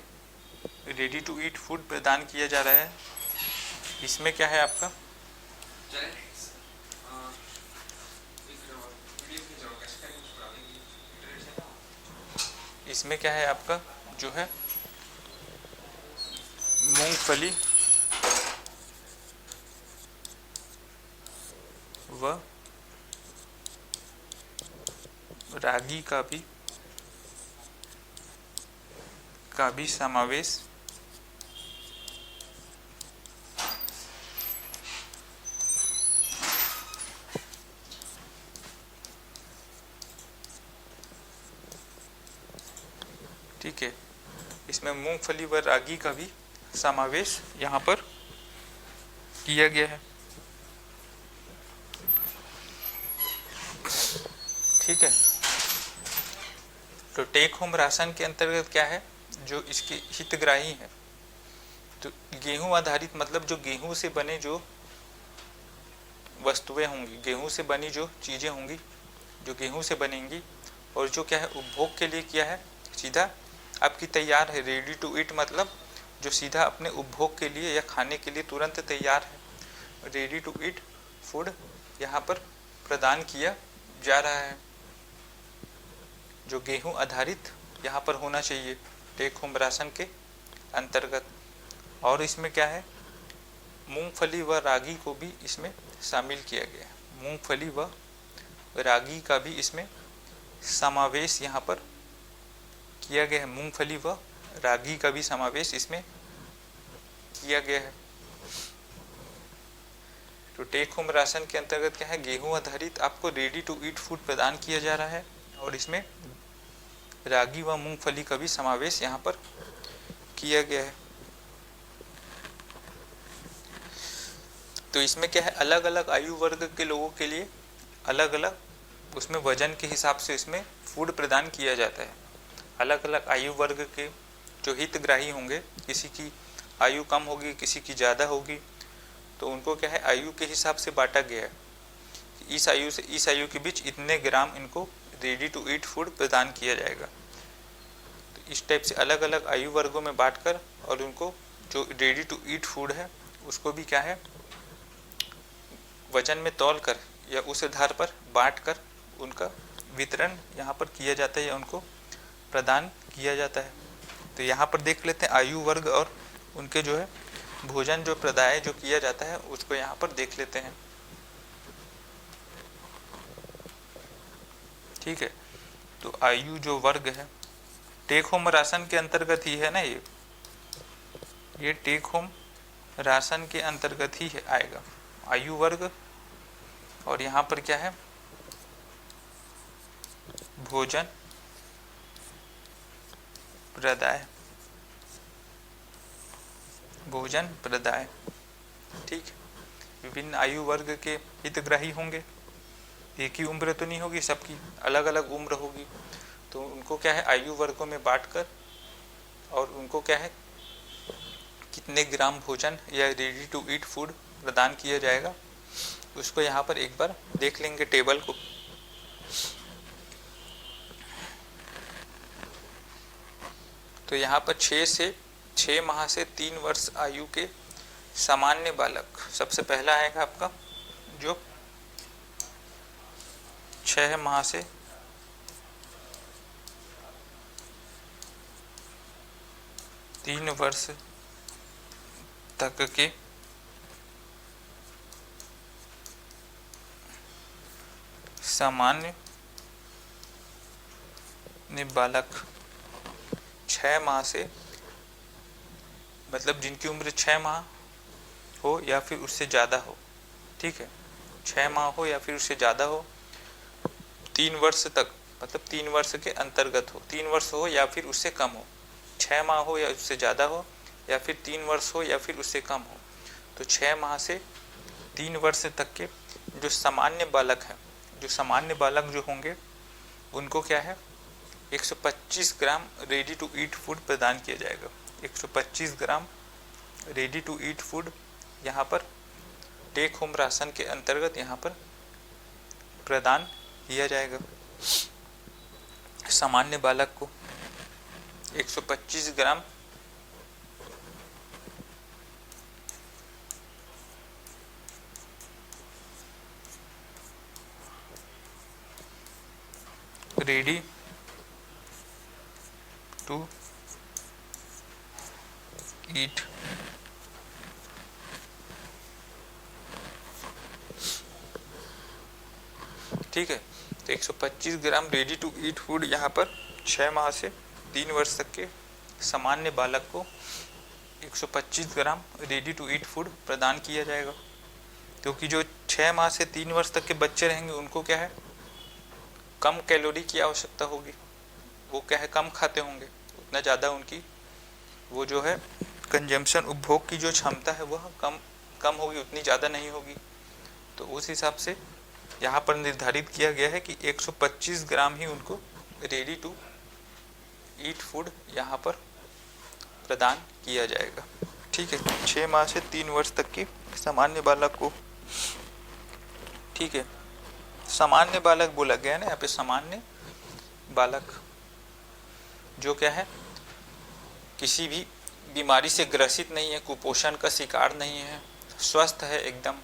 रेडी टू ईट फूड प्रदान किया जा रहा है। इसमें क्या है आपका इसमें क्या है आपका जो है मूंगफली व रागी का भी समावेश ठीक है। इसमें मूंगफली व रागी का भी समावेश यहाँ पर किया गया है। ठीक है। तो टेक होम राशन के अंतर्गत क्या है, जो इसके हितग्राही हैं, तो गेहूं आधारित मतलब जो गेहूं से बने जो वस्तुएं होंगी, गेहूं से बनी जो चीज़ें होंगी, जो गेहूं से बनेंगी और जो क्या है उपभोग के लिए क्या है सीधा आपकी तैयार है, रेडी टू ईट मतलब जो सीधा अपने उपभोग के लिए या खाने के लिए तुरंत तैयार है, रेडी टू ईट फूड यहाँ पर प्रदान किया जा रहा है, जो गेहूं आधारित यहाँ पर होना चाहिए टेक होम राशन के अंतर्गत। और इसमें क्या है, मूंगफली व रागी को भी इसमें शामिल किया गया है, मूंगफली व रागी का भी इसमें समावेश यहाँ पर किया गया है, मूंगफली व रागी का भी समावेश इसमें किया गया है। तो टेक होम राशन के अंतर्गत क्या है, गेहूं आधारित आपको रेडी टू ईट फूड प्रदान किया जा रहा है और इसमें रागी व मूंगफली का भी समावेश यहाँ पर किया गया है। तो इसमें क्या है, अलग अलग आयु वर्ग के लोगों के लिए अलग अलग उसमें वजन के हिसाब से इसमें फूड प्रदान किया जाता है। अलग अलग आयु वर्ग के जो हितग्राही होंगे, किसी की आयु कम होगी, किसी की ज़्यादा होगी, तो उनको क्या है आयु के हिसाब से बांटा गया है। इस आयु से इस आयु के बीच इतने ग्राम इनको रेडी टू ईट फूड प्रदान किया जाएगा। तो इस टाइप से अलग अलग आयु वर्गों में बांटकर और उनको जो रेडी टू ईट फूड है उसको भी क्या है वजन में तौल कर या उस आधार पर बांट कर उनका वितरण यहाँ पर किया जाता है या उनको प्रदान किया जाता है। तो यहाँ पर देख लेते हैं आयु वर्ग और उनके जो है भोजन जो प्रदाय जो किया जाता है उसको यहाँ पर देख लेते हैं। ठीक है। तो आयु जो वर्ग है टेक होम राशन के अंतर्गत ही है ना, ये टेक होम राशन के अंतर्गत ही है आएगा आयु वर्ग। और यहाँ पर क्या है भोजन प्रदाय, भोजन प्रदाय। ठीक, विभिन्न आयु वर्ग के हितग्राही होंगे, एक ही उम्र तो नहीं होगी, सबकी अलग अलग उम्र होगी, तो उनको क्या है आयु वर्गों में बांटकर और उनको क्या है कितने ग्राम भोजन या रेडी टू ईट फूड प्रदान किया जाएगा उसको यहाँ पर एक बार देख लेंगे टेबल को। तो यहाँ पर 6 माह से 3 वर्ष आयु के सामान्य बालक, सबसे पहला आएगा आपका जो 6 माह से 3 वर्ष तक के सामान्य बालक, 6 माह से मतलब जिनकी उम्र 6 माह हो या फिर उससे ज़्यादा हो। ठीक है, 6 माह हो या फिर उससे ज़्यादा हो, 3 वर्ष तक मतलब 3 वर्ष के अंतर्गत हो, 3 वर्ष हो या फिर उससे कम हो, 6 माह हो या उससे ज़्यादा हो या फिर 3 वर्ष हो या फिर उससे कम हो। तो 6 माह से 3 वर्ष तक के जो सामान्य बालक हैं, जो सामान्य बालक जो होंगे उनको क्या है 125 ग्राम रेडी टू ईट फूड प्रदान किया जाएगा। 125 ग्राम रेडी टू ईट फूड यहाँ पर टेक होम राशन के अंतर्गत यहाँ पर प्रदान किया जाएगा सामान्य बालक को। 125 ग्राम रेडी टू ईट ठीक है। तो 125 ग्राम रेडी टू ईट फूड यहाँ पर 6 माह से 3 वर्ष तक के सामान्य बालक को 125 ग्राम रेडी टू ईट फूड प्रदान किया जाएगा, क्योंकि जो 6 माह से 3 वर्ष तक के बच्चे रहेंगे उनको क्या है कम कैलोरी की आवश्यकता होगी, वो क्या है कम खाते होंगे, उतना ज़्यादा उनकी वो जो है कंजम्पशन, उपभोग की जो क्षमता है वह कम होगी, उतनी ज़्यादा नहीं होगी। तो उस हिसाब से यहाँ पर निर्धारित किया गया है कि 125 ग्राम ही उनको रेडी टू ईट फूड यहाँ पर प्रदान किया जाएगा। ठीक है, 6 माह से 3 वर्ष तक की सामान्य बालक को, ठीक है, सामान्य बालक बोला गया ना यहाँ पे, सामान्य बालक जो क्या है, किसी भी बीमारी से ग्रसित नहीं है, कुपोषण का शिकार नहीं है, स्वस्थ है एकदम,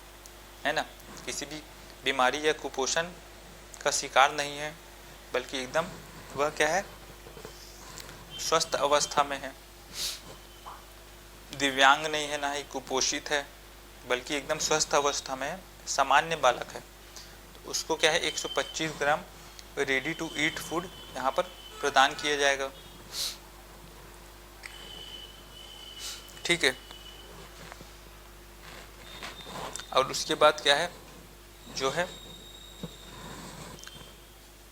है ना, किसी भी बीमारी या कुपोषण का शिकार नहीं है, बल्कि एकदम वह क्या है, स्वस्थ अवस्था में है, दिव्यांग नहीं है, ना ही कुपोषित है, बल्कि एकदम स्वस्थ अवस्था में है, सामान्य बालक है। तो उसको क्या है 125 ग्राम रेडी टू ईट फूड यहाँ पर प्रदान किया जाएगा। ठीक है, और उसके बाद क्या है, जो है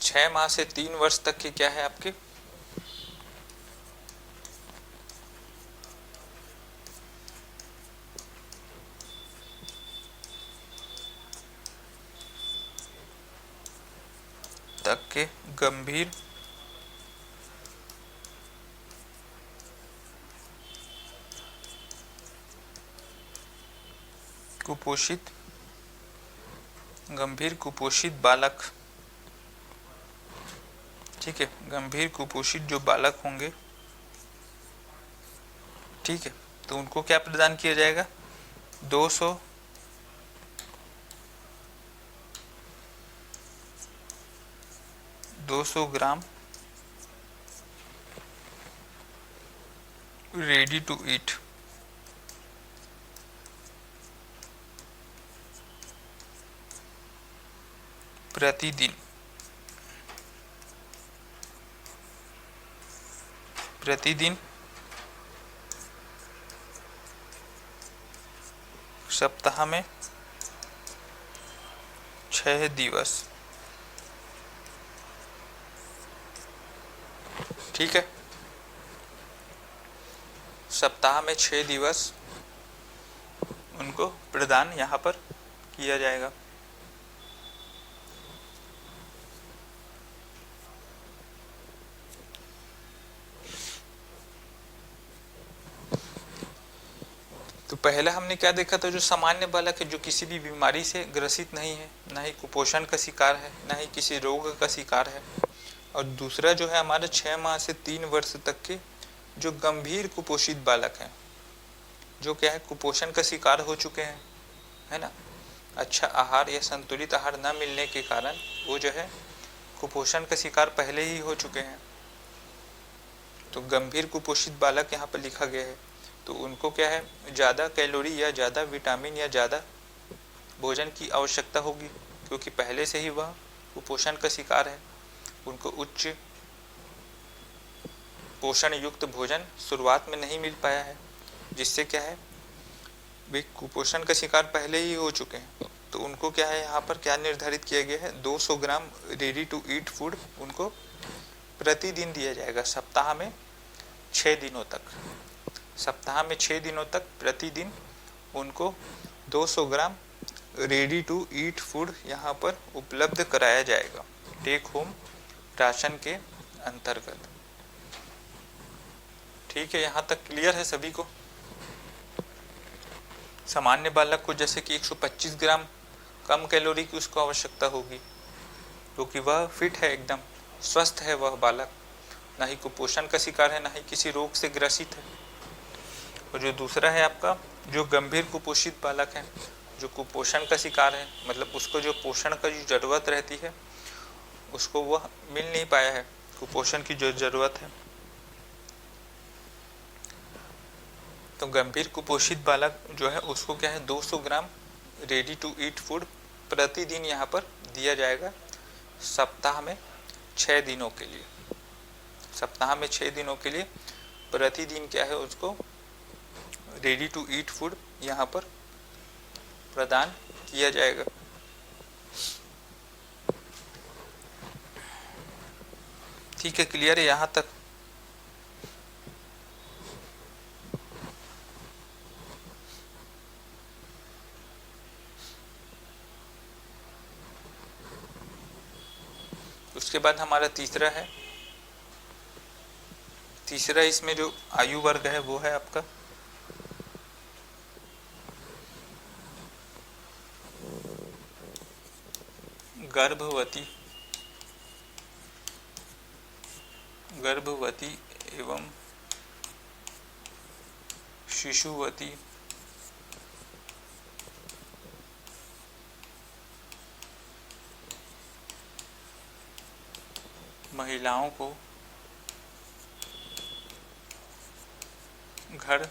6 माह से 3 वर्ष तक के क्या है आपके तक के गंभीर कुपोषित बालक, ठीक है, गंभीर कुपोषित जो बालक होंगे, ठीक है, तो उनको क्या प्रदान किया जाएगा, 200 ग्राम रेडी टू ईट प्रतिदिन सप्ताह में 6 दिवस। ठीक है, सप्ताह में 6 दिवस उनको प्रदान यहाँ पर किया जाएगा। तो पहला हमने क्या देखा था, जो सामान्य बालक है, जो किसी भी बीमारी से ग्रसित नहीं है, ना ही कुपोषण का शिकार है, ना ही किसी रोग का शिकार है। और दूसरा जो है हमारे 6 माह से 3 वर्ष तक के जो गंभीर कुपोषित बालक हैं, जो क्या है कुपोषण का शिकार हो चुके हैं, है ना, अच्छा आहार या संतुलित आहार न मिलने के कारण वो जो है कुपोषण का शिकार पहले ही हो चुके हैं। तो गंभीर कुपोषित बालक यहाँ पर लिखा गया है। तो उनको क्या है, ज़्यादा कैलोरी या ज़्यादा विटामिन या ज़्यादा भोजन की आवश्यकता होगी, क्योंकि पहले से ही वह कुपोषण का शिकार है। उनको उच्च पोषण युक्त भोजन शुरुआत में नहीं मिल पाया है, जिससे क्या है वे कुपोषण का शिकार पहले ही हो चुके हैं। तो उनको क्या है यहाँ पर क्या निर्धारित किया गया है, 200 ग्राम रेडी टू ईट फूड उनको प्रतिदिन दिया जाएगा, सप्ताह में 6 दिनों तक। सप्ताह में 6 दिनों तक प्रतिदिन उनको 200 ग्राम रेडी टू ईट फूड यहाँ पर उपलब्ध कराया जाएगा, टेक होम राशन के अंतर्गत। ठीक है, यहाँ तक क्लियर है सभी को। सामान्य बालक को जैसे कि 125 ग्राम कम कैलोरी की उसको आवश्यकता होगी, क्योंकि वह फिट है, एकदम स्वस्थ है वह बालक, ना ही कुपोषण का शिकार है, ना ही किसी रोग से ग्रसित है। और जो दूसरा है आपका जो गंभीर कुपोषित बालक है, जो कुपोषण का शिकार है, मतलब उसको जो पोषण का जो जरूरत रहती है उसको वह मिल नहीं पाया है, कुपोषण की जो जरूरत है। तो गंभीर कुपोषित बालक जो है उसको क्या है 200 ग्राम रेडी टू ईट फूड प्रतिदिन यहाँ पर दिया जाएगा, सप्ताह में 6 दिनों के लिए। सप्ताह में 6 दिनों के लिए प्रतिदिन क्या है उसको रेडी टू ईट फूड यहाँ पर प्रदान किया जाएगा। ठीक है, क्लियर है यहाँ तक। उसके बाद हमारा तीसरा इसमें जो आयु वर्ग है वो है आपका गर्भवती एवं शिशुवती महिलाओं को घर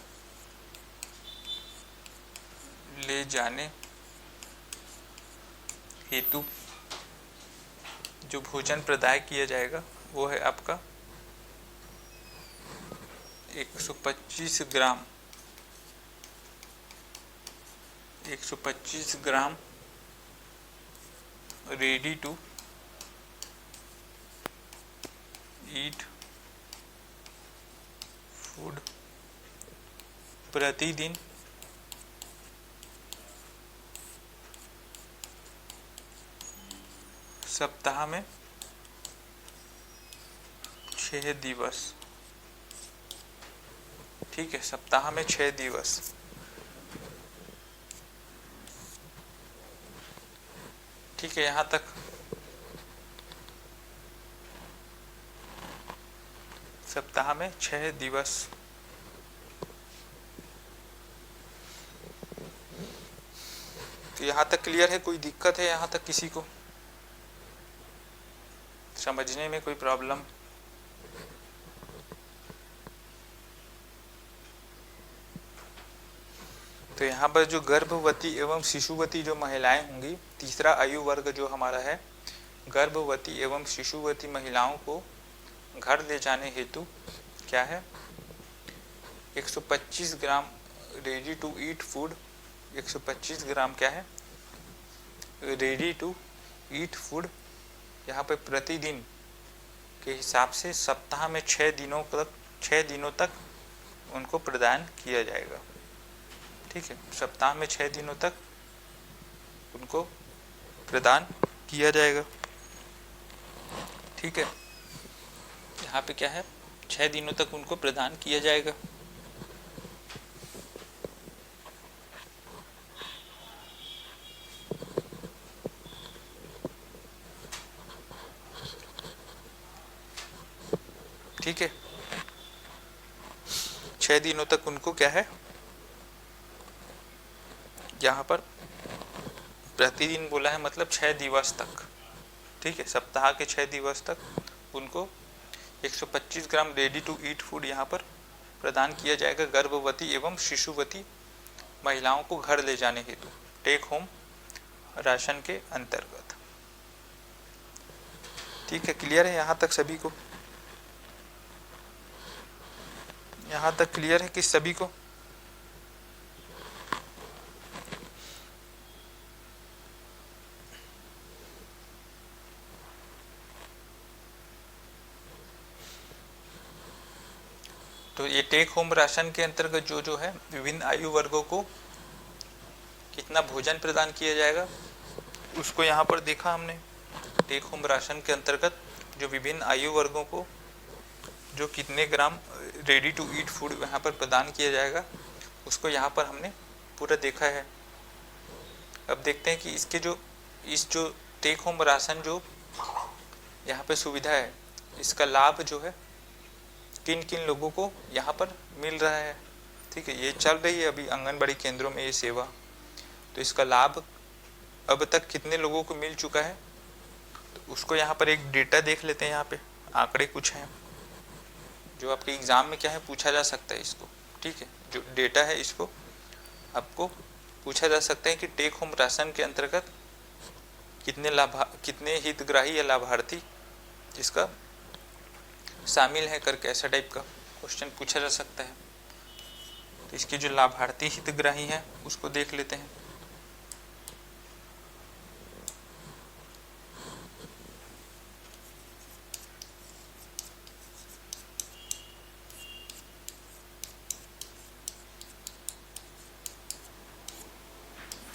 ले जाने हेतु जो भोजन प्रदाय किया जाएगा वो है आपका 125 ग्राम रेडी टू ईट फूड प्रतिदिन सप्ताह में 6 दिवस। ठीक है, सप्ताह में 6 दिवस। ठीक है, यहाँ तक सप्ताह में 6 दिवस। तो यहाँ तक क्लियर है? कोई दिक्कत है यहाँ तक किसी को? समझने में कोई प्रॉब्लम? तो यहाँ पर जो गर्भवती एवं शिशुवती जो महिलाएं होंगी, तीसरा आयु वर्ग जो हमारा है, गर्भवती एवं शिशुवती महिलाओं को घर ले जाने हेतु क्या है, 125 ग्राम रेडी टू ईट फूड, 125 ग्राम क्या है, रेडी टू ईट फूड यहाँ पे प्रतिदिन के हिसाब से सप्ताह में 6 दिनों तक उनको प्रदान किया जाएगा। ठीक है, सप्ताह में 6 दिनों तक उनको प्रदान किया जाएगा। ठीक है, यहाँ पे क्या है, 6 दिनों तक उनको प्रदान किया जाएगा। ठीक है, 6 दिनों तक उनको क्या है, यहाँ पर प्रतिदिन बोला है मतलब 6 दिवस तक। ठीक है, सप्ताह के 6 दिवस तक उनको 125 ग्राम रेडी टू ईट फूड यहाँ पर प्रदान किया जाएगा गर्भवती एवं शिशुवती महिलाओं को घर ले जाने हेतु, टेक होम राशन के अंतर्गत। ठीक है, क्लियर है यहाँ तक सभी को? यहाँ तक क्लियर है कि सभी को? तो ये टेक होम राशन के अंतर्गत जो है विभिन्न आयु वर्गों को कितना भोजन प्रदान किया जाएगा उसको यहाँ पर देखा हमने। टेक होम राशन के अंतर्गत जो विभिन्न आयु वर्गों को जो कितने ग्राम रेडी टू ईट फूड यहाँ पर प्रदान किया जाएगा उसको यहाँ पर हमने पूरा देखा है। अब देखते हैं कि इसके जो टेक होम राशन जो यहाँ पे सुविधा है, इसका लाभ जो है किन किन लोगों को यहाँ पर मिल रहा है। ठीक है, ये चल रही है अभी आंगनबाड़ी केंद्रों में ये सेवा, तो इसका लाभ अब तक कितने लोगों को मिल चुका है तो उसको यहाँ पर एक डेटा देख लेते हैं। यहाँ पे आंकड़े कुछ हैं जो आपके एग्जाम में क्या है पूछा जा सकता है इसको। ठीक है, जो डेटा है इसको आपको पूछा जा सकता है कि टेक होम राशन के अंतर्गत कितने हितग्राही या लाभार्थी इसका शामिल है करके ऐसा टाइप का क्वेश्चन पूछा जा सकता है। तो इसके जो लाभार्थी हितग्राही हैं उसको देख लेते हैं।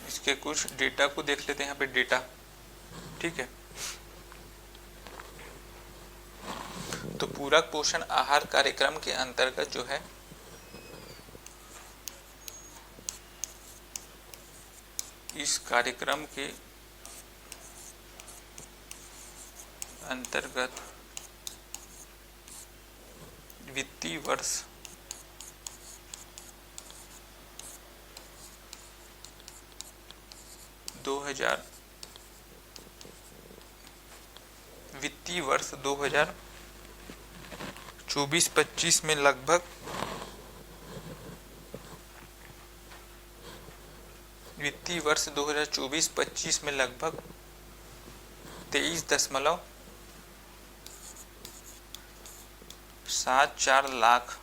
इसके कुछ डेटा को देख लेते हैं यहाँ पे डेटा। ठीक है, पूरक पोषण आहार कार्यक्रम के अंतर्गत जो है इस कार्यक्रम के अंतर्गत वित्तीय वर्ष 2024-25 में लगभग वित्तीय वर्ष 2024-25 में लगभग 23.74 लाख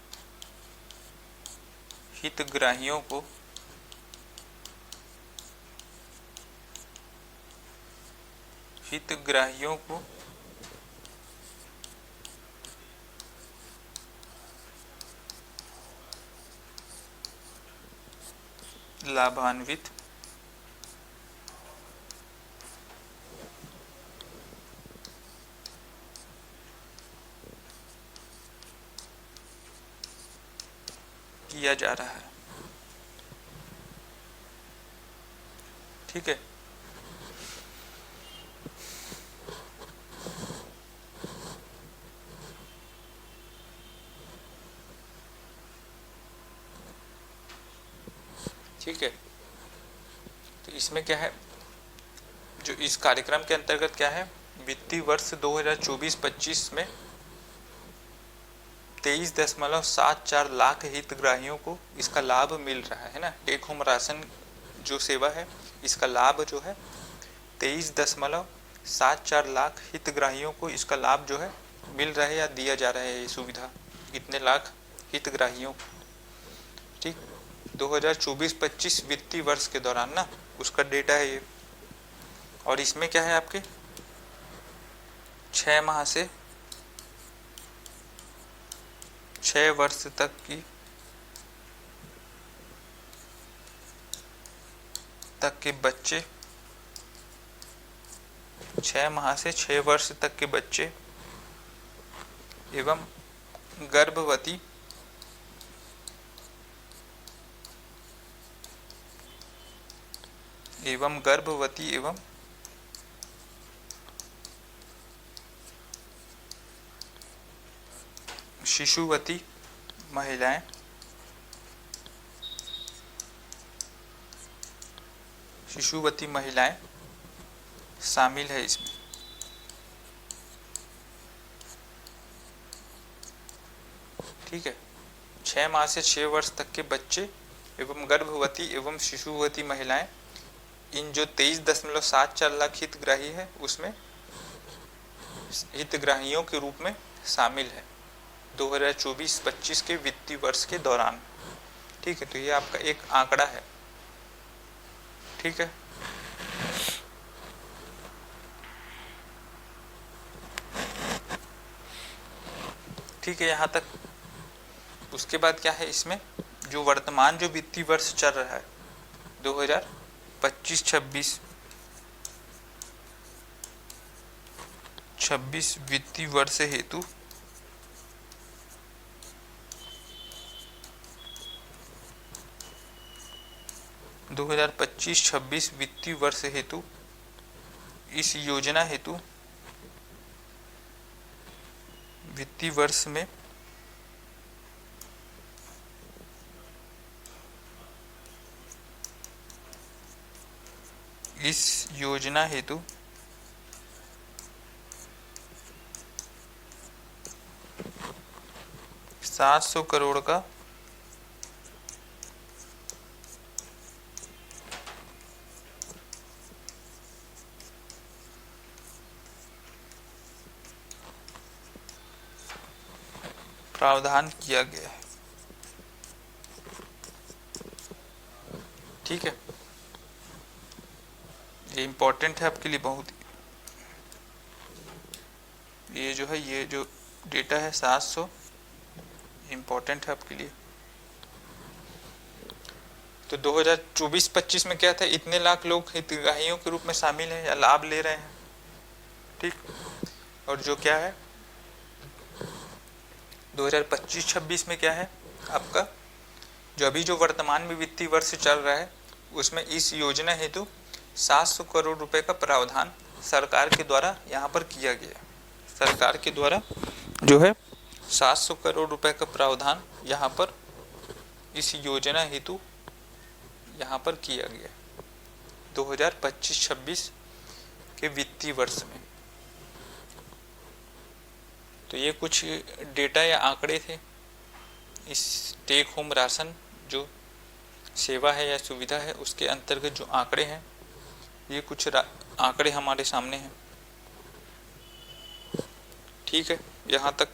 हितग्राहियों को लाभान्वित किया जा रहा है। ठीक है, ठीक है। तो इसमें क्या है, जो इस कार्यक्रम के अंतर्गत क्या है, वित्तीय वर्ष 2024-25 में 23.74 लाख हितग्राहियों को इसका लाभ मिल रहा है ना। टेक होम राशन जो सेवा है, इसका लाभ जो है 23.74 लाख हितग्राहियों को इसका लाभ जो है मिल रहा है या दिया जा रहा है। ये सुविधा कितने लाख हितग्राहियों, ठीक, 2024-25 वित्तीय वर्ष के दौरान ना, उसका डेटा है ये। और इसमें क्या है, आपके 6 माह से 6 वर्ष तक के बच्चे, 6 माह से 6 वर्ष तक के बच्चे एवं गर्भवती एवं शिशुवती महिलाएं शामिल है इसमें। ठीक है, 6 माह से 6 वर्ष तक के बच्चे एवं गर्भवती एवं शिशुवती महिलाएं, इन जो 23.74 लाख हितग्राही है उसमें हितग्राहियों के रूप में शामिल है 2024-25 के वित्तीय वर्ष के दौरान। ठीक है, तो ये आपका एक आंकड़ा है। ठीक है, ठीक है, यहाँ तक। उसके बाद क्या है, इसमें जो वर्तमान जो वित्तीय वर्ष चल रहा है 2025-26 वित्तीय वर्ष हेतु वित्तीय वर्ष हेतु इस योजना हेतु वित्तीय वर्ष में इस योजना हेतु ₹700 करोड़ का प्रावधान किया गया है। ठीक है, ये इम्पोर्टेंट है आपके लिए बहुत। ये जो है, ये जो डेटा है 700 इम्पोर्टेंट है आपके लिए। तो 2024-25 में क्या था, इतने लाख लोग हितग्राहियों के रूप में शामिल हैं या लाभ ले रहे हैं। ठीक, और जो क्या है 2025-26 में क्या है आपका, जो अभी जो वर्तमान में वित्तीय वर्ष चल रहा है उसमें इस योजना हेतु 700 करोड़ रुपए का प्रावधान सरकार के द्वारा यहाँ पर किया गया। सरकार के द्वारा जो है 700 करोड़ रुपए का प्रावधान यहाँ पर इस योजना हेतु यहाँ पर किया गया 2025-26 के वित्तीय वर्ष में। तो ये कुछ डेटा या आंकड़े थे इस टेक होम राशन जो सेवा है या सुविधा है उसके अंतर्गत जो आंकड़े हैं, ये कुछ आंकड़े हमारे सामने हैं। ठीक है, यहाँ तक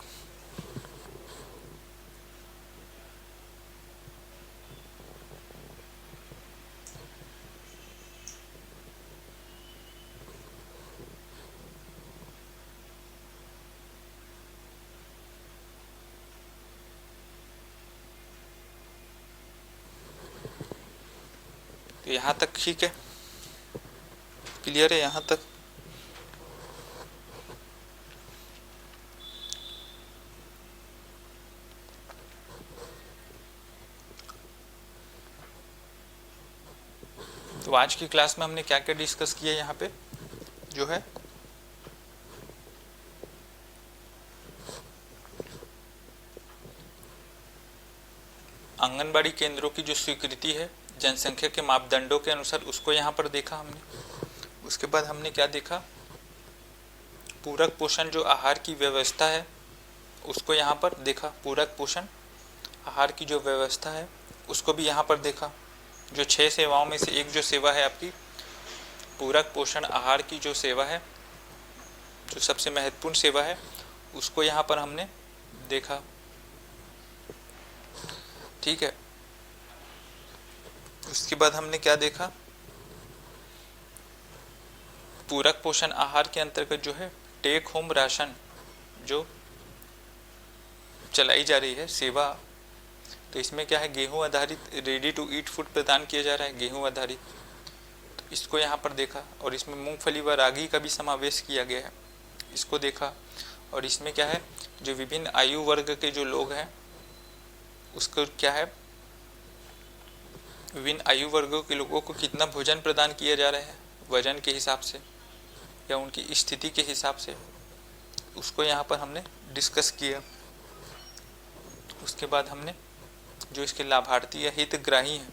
तो यहाँ तक ठीक है, क्लियर है यहाँ तक। तो आज की क्लास में हमने क्या क्या डिस्कस किया यहाँ पे जो है आंगनबाड़ी केंद्रों की जो स्वीकृति है जनसंख्या के मापदंडों के अनुसार उसको यहाँ पर देखा हमने। उसके बाद हमने क्या देखा, पूरक पोषण जो आहार की व्यवस्था है उसको यहाँ पर देखा। पूरक पोषण आहार की जो व्यवस्था है उसको भी यहाँ पर देखा। जो 6 सेवाओं में से एक जो सेवा है आपकी पूरक पोषण आहार की जो सेवा है, जो सबसे महत्वपूर्ण सेवा है, उसको यहाँ पर हमने देखा। ठीक है, उसके बाद हमने क्या देखा, पूरक पोषण आहार के अंतर्गत जो है टेक होम राशन जो चलाई जा रही है सेवा, तो इसमें क्या है गेहूं आधारित रेडी टू ईट फूड प्रदान किया जा रहा है, गेहूं आधारित। तो इसको यहाँ पर देखा और इसमें मूंगफली व रागी का भी समावेश किया गया है, इसको देखा। और इसमें क्या है, जो विभिन्न आयु वर्ग के जो लोग हैं उसको क्या है, विभिन्न आयु वर्गों के लोगों को कितना भोजन प्रदान किया जा रहा है वजन के हिसाब से या उनकी स्थिति के हिसाब से, उसको यहाँ पर हमने डिस्कस किया। उसके बाद हमने जो इसके लाभार्थी या हितग्राही हैं,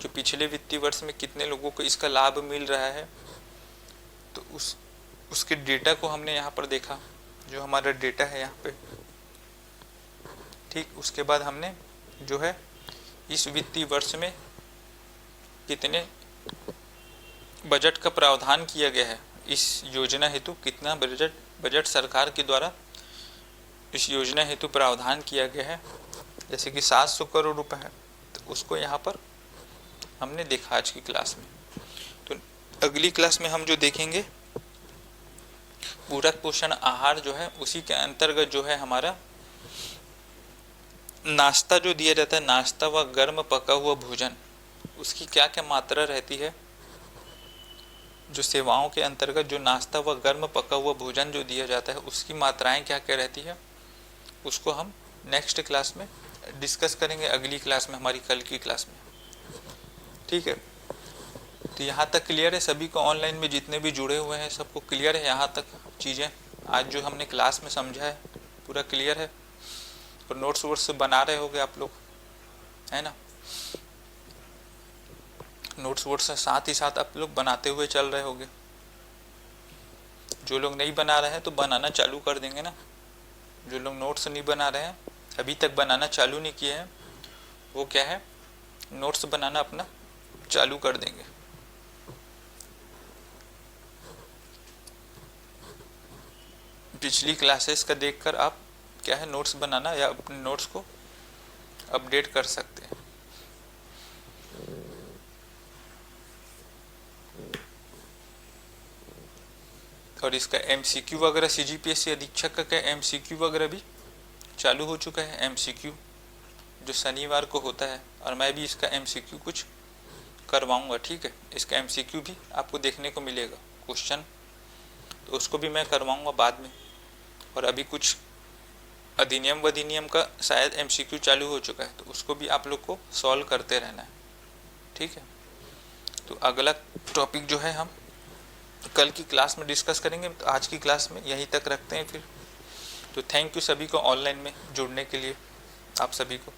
जो पिछले वित्तीय वर्ष में कितने लोगों को इसका लाभ मिल रहा है, तो उसके डेटा को हमने यहाँ पर देखा, जो हमारा डेटा है यहाँ पे। ठीक, उसके बाद हमने जो है इस वित्तीय वर्ष में कितने बजट का प्रावधान किया गया है, इस योजना हेतु कितना बजट सरकार के द्वारा इस योजना हेतु प्रावधान किया गया है, जैसे कि 700 करोड़ रुपए है, तो उसको यहाँ पर हमने देखा आज की क्लास में। तो अगली क्लास में हम जो देखेंगे पूरक पोषण आहार जो है, उसी के अंतर्गत जो है हमारा नाश्ता जो दिया जाता है, नाश्ता व गर्म पका हुआ भोजन, उसकी क्या क्या मात्रा रहती है। जो सेवाओं के अंतर्गत जो नाश्ता व गर्म पका हुआ भोजन जो दिया जाता है उसकी मात्राएं क्या क्या रहती है, उसको हम नेक्स्ट क्लास में डिस्कस करेंगे, अगली क्लास में, हमारी कल की क्लास में। ठीक है, तो यहाँ तक क्लियर है सभी को, ऑनलाइन में जितने भी जुड़े हुए हैं सबको क्लियर है यहाँ तक चीज़ें, आज जो हमने क्लास में समझा है पूरा क्लियर है। और नोट्स वोट्स बना रहे होगे आप लोग, है ना, नोट्स वोट्स साथ ही साथ आप लोग बनाते हुए चल रहे होगे। जो लोग नहीं बना रहे हैं तो बनाना चालू कर देंगे ना, जो लोग नोट्स नहीं बना रहे हैं, अभी तक बनाना चालू नहीं किए हैं, वो क्या है नोट्स बनाना अपना चालू कर देंगे। पिछली क्लासेस का देखकर आप क्या है नोट्स बनाना या अपने नोट्स को अपडेट कर सकते हैं। और इसका MCQ वगैरह CGPSC अधीक्षक का क्या MCQ वगैरह भी चालू हो चुका है, MCQ जो शनिवार को होता है, और मैं भी इसका MCQ कुछ करवाऊंगा। ठीक है, इसका MCQ भी आपको देखने को मिलेगा क्वेश्चन, तो उसको भी मैं करवाऊंगा बाद में। और अभी कुछ अधिनियम वधिनियम का शायद MCQ चालू हो चुका है, तो उसको भी आप लोग को सॉल्व करते रहना है, ठीक है। तो अगला टॉपिक जो है हम कल की क्लास में डिस्कस करेंगे, तो आज की क्लास में यहीं तक रखते हैं फिर। तो थैंक यू सभी को ऑनलाइन में जुड़ने के लिए, आप सभी को।